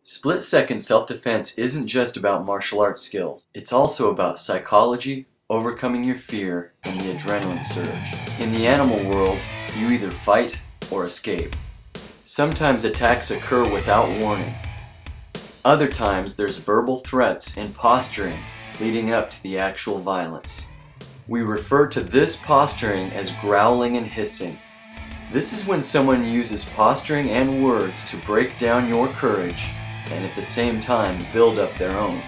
Split-second self-defense isn't just about martial arts skills. It's also about psychology, overcoming your fear, and the adrenaline surge. In the animal world, you either fight or escape. Sometimes attacks occur without warning. Other times there's verbal threats and posturing leading up to the actual violence. We refer to this posturing as growling and hissing. This is when someone uses posturing and words to break down your courage and at the same time build up their own.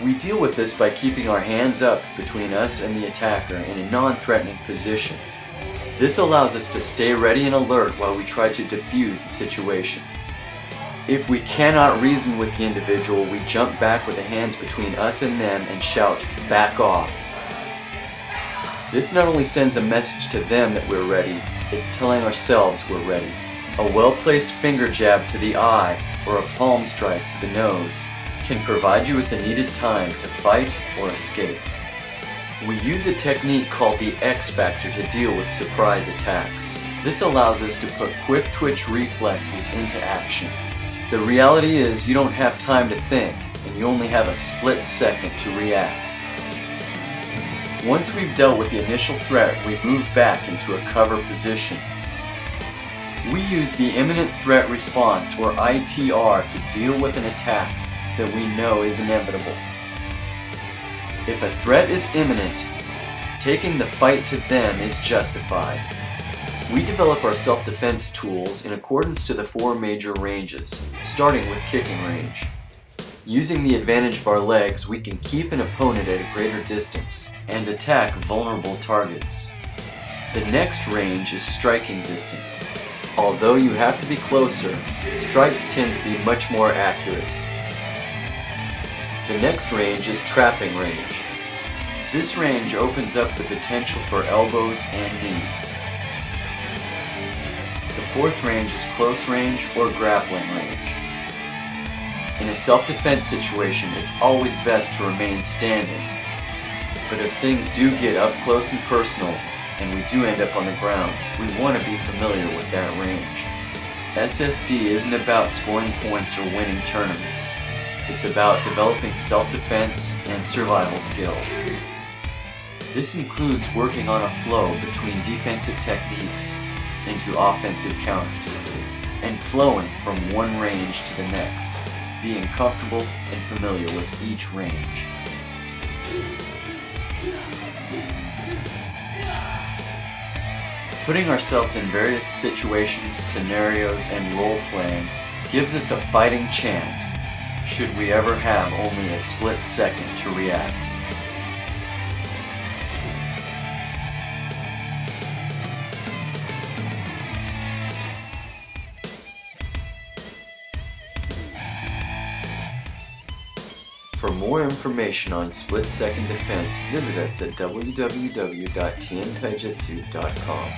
We deal with this by keeping our hands up between us and the attacker in a non-threatening position. This allows us to stay ready and alert while we try to defuse the situation. If we cannot reason with the individual, we jump back with the hands between us and them and shout, "Back off." This not only sends a message to them that we're ready, it's telling ourselves we're ready. A well-placed finger jab to the eye or a palm strike to the nose can provide you with the needed time to fight or escape. We use a technique called the X factor to deal with surprise attacks. This allows us to put quick twitch reflexes into action. The reality is you don't have time to think, and you only have a split second to react. Once we've dealt with the initial threat, we move back into a cover position. We use the imminent threat response, or ITR, to deal with an attack that we know is inevitable. If a threat is imminent, taking the fight to them is justified. We develop our self-defense tools in accordance to the 4 major ranges, starting with kicking range. Using the advantage of our legs, we can keep an opponent at a greater distance and attack vulnerable targets. The next range is striking distance. Although you have to be closer, strikes tend to be much more accurate. The next range is trapping range. This range opens up the potential for elbows and knees. The 4th range is close range or grappling range. In a self-defense situation, it's always best to remain standing. But if things do get up close and personal, and we do end up on the ground, we want to be familiar with that range. SSD isn't about scoring points or winning tournaments. It's about developing self-defense and survival skills. This includes working on a flow between defensive techniques into offensive counters, and flowing from one range to the next, being comfortable and familiar with each range. Putting ourselves in various situations, scenarios, and role-playing gives us a fighting chance, should we ever have only a split second to react. For more information on split-second defense, visit us at www.tntaijutsu.com.